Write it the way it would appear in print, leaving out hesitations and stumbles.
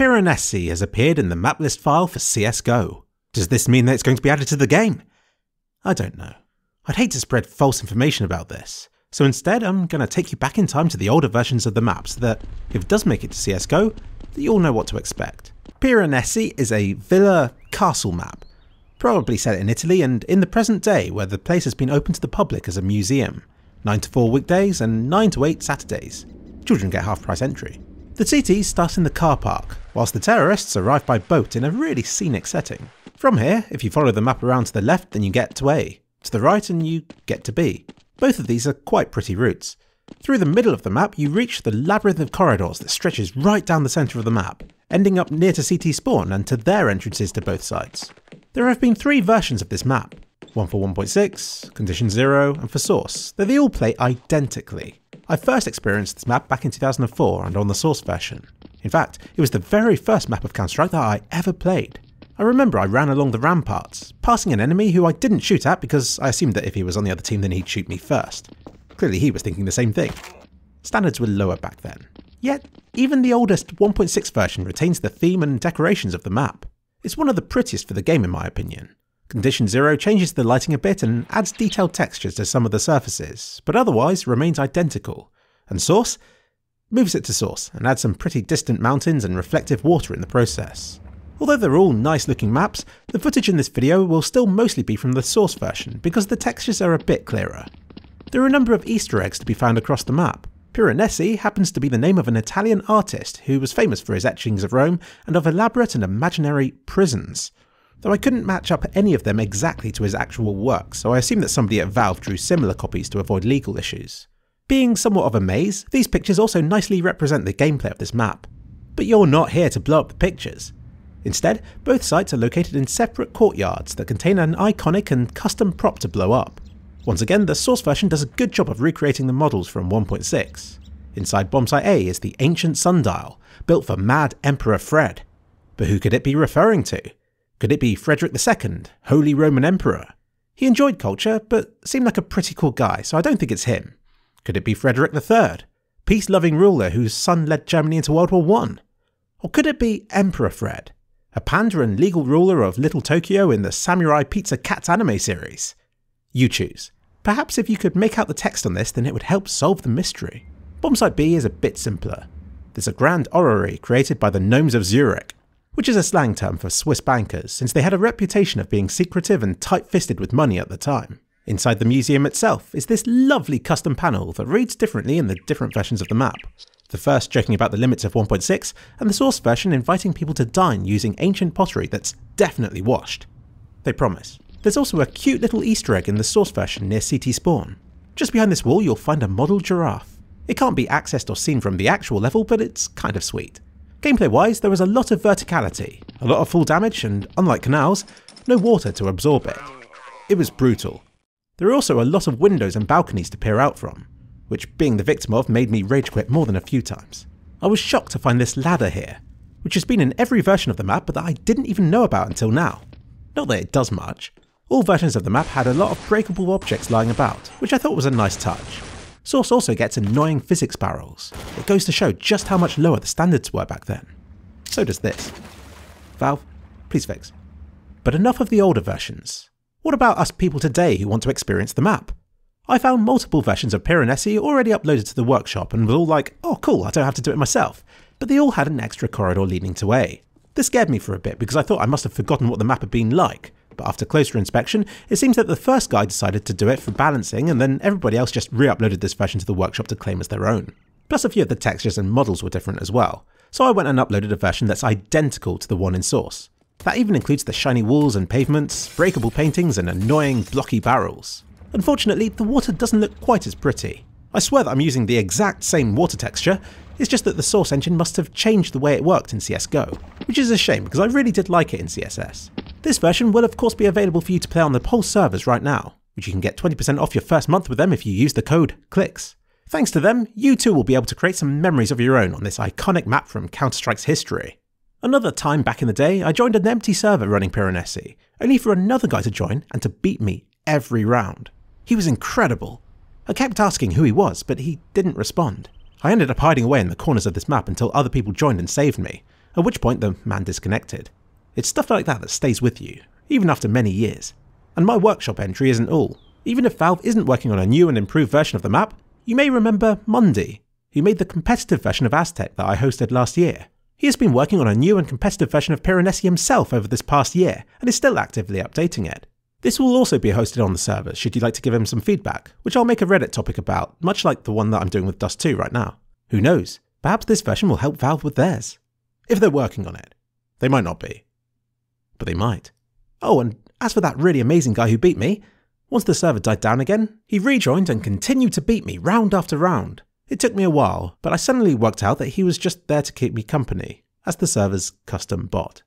Piranesi has appeared in the map list file for CSGO. Does this mean that it's going to be added to the game? I don't know. I'd hate to spread false information about this, so instead I'm going to take you back in time to the older versions of the map so that, if it does make it to CSGO, that you all know what to expect. Piranesi is a villa castle map, probably set in Italy and in the present day, where the place has been open to the public as a museum, 9 to 4 weekdays and 9 to 8 Saturdays. Children get half price entry. The TTs start in the car park, whilst the terrorists arrive by boat in a really scenic setting. From here, if you follow the map around to the left, then you get to A, to the right and you get to B. Both of these are quite pretty routes. Through the middle of the map, you reach the labyrinth of corridors that stretches right down the centre of the map, ending up near to CT spawn and to their entrances to both sides. There have been 3 versions of this map, one for 1.6, Condition 0, and for Source, though they all play identically. I first experienced this map back in 2004 and on the Source version. In fact, it was the very first map of Counter-Strike that I ever played. I remember I ran along the ramparts, passing an enemy who I didn't shoot at because I assumed that if he was on the other team then he'd shoot me first. Clearly he was thinking the same thing. Standards were lower back then. Yet, even the oldest 1.6 version retains the theme and decorations of the map. It's one of the prettiest for the game in my opinion. Condition 0 changes the lighting a bit and adds detailed textures to some of the surfaces, but otherwise remains identical. And Source moves it to Source and adds some pretty distant mountains and reflective water in the process. Although they're all nice looking maps, the footage in this video will still mostly be from the Source version because the textures are a bit clearer. There are a number of Easter eggs to be found across the map. Piranesi happens to be the name of an Italian artist who was famous for his etchings of Rome and of elaborate and imaginary prisons, though I couldn't match up any of them exactly to his actual work, so I assume that somebody at Valve drew similar copies to avoid legal issues. Being somewhat of a maze, these pictures also nicely represent the gameplay of this map. But you're not here to blow up the pictures. Instead, both sites are located in separate courtyards that contain an iconic and custom prop to blow up. Once again, the Source version does a good job of recreating the models from 1.6. Inside bombsite A is the ancient sundial, built for Mad Emperor Fred. But who could it be referring to? Could it be Frederick II, Holy Roman Emperor? He enjoyed culture, but seemed like a pretty cool guy, so I don't think it's him. Could it be Frederick III, peace-loving ruler whose son led Germany into World War I? Or could it be Emperor Fred, a panda and legal ruler of Little Tokyo in the Samurai Pizza Cats anime series? You choose. Perhaps if you could make out the text on this, then it would help solve the mystery. Bombsite B is a bit simpler. There's a grand orrery created by the Gnomes of Zurich, which is a slang term for Swiss bankers since they had a reputation of being secretive and tight-fisted with money at the time. Inside the museum itself is this lovely custom panel that reads differently in the different versions of the map. The first joking about the limits of 1.6 and the Source version inviting people to dine using ancient pottery that's definitely washed. They promise. There's also a cute little Easter egg in the Source version near CT spawn. Just behind this wall you'll find a model giraffe. It can't be accessed or seen from the actual level, but it's kind of sweet. Gameplay wise, there was a lot of verticality, a lot of full damage and, unlike canals, no water to absorb it. It was brutal. There are also a lot of windows and balconies to peer out from, which being the victim of made me rage quit more than a few times. I was shocked to find this ladder here, which has been in every version of the map but that I didn't even know about until now. Not that it does much. All versions of the map had a lot of breakable objects lying about, which I thought was a nice touch. Source also gets annoying physics barrels. It goes to show just how much lower the standards were back then. So does this. Valve, please fix. But enough of the older versions. What about us people today who want to experience the map? I found multiple versions of Piranesi already uploaded to the workshop and were all like, oh cool, I don't have to do it myself. But they all had an extra corridor leading to A. This scared me for a bit because I thought I must have forgotten what the map had been like. But after closer inspection, it seems that the first guy decided to do it for balancing and then everybody else just re-uploaded this version to the workshop to claim as their own. Plus a few of the textures and models were different as well, so I went and uploaded a version that's identical to the one in Source. That even includes the shiny walls and pavements, breakable paintings and annoying blocky barrels. Unfortunately, the water doesn't look quite as pretty. I swear that I'm using the exact same water texture, it's just that the Source engine must have changed the way it worked in CSGO, which is a shame because I really did like it in CSS. This version will of course be available for you to play on the Pulse servers right now, which you can get 20% off your first month with them if you use the code CLICKS. Thanks to them, you too will be able to create some memories of your own on this iconic map from Counter-Strike's history. Another time back in the day, I joined an empty server running Piranesi, only for another guy to join and to beat me every round. He was incredible. I kept asking who he was, but he didn't respond. I ended up hiding away in the corners of this map until other people joined and saved me, at which point the man disconnected. It's stuff like that that stays with you, even after many years. And my workshop entry isn't all. Even if Valve isn't working on a new and improved version of the map, you may remember Mundi, who made the competitive version of Aztec that I hosted last year. He has been working on a new and competitive version of Piranesi himself over this past year, and is still actively updating it. This will also be hosted on the server should you like to give him some feedback, which I'll make a Reddit topic about, much like the one that I'm doing with Dust 2 right now. Who knows, perhaps this version will help Valve with theirs. If they're working on it. They might not be. But they might. Oh, and as for that really amazing guy who beat me, once the server died down again, he rejoined and continued to beat me round after round. It took me a while, but I suddenly worked out that he was just there to keep me company, as the server's custom bot.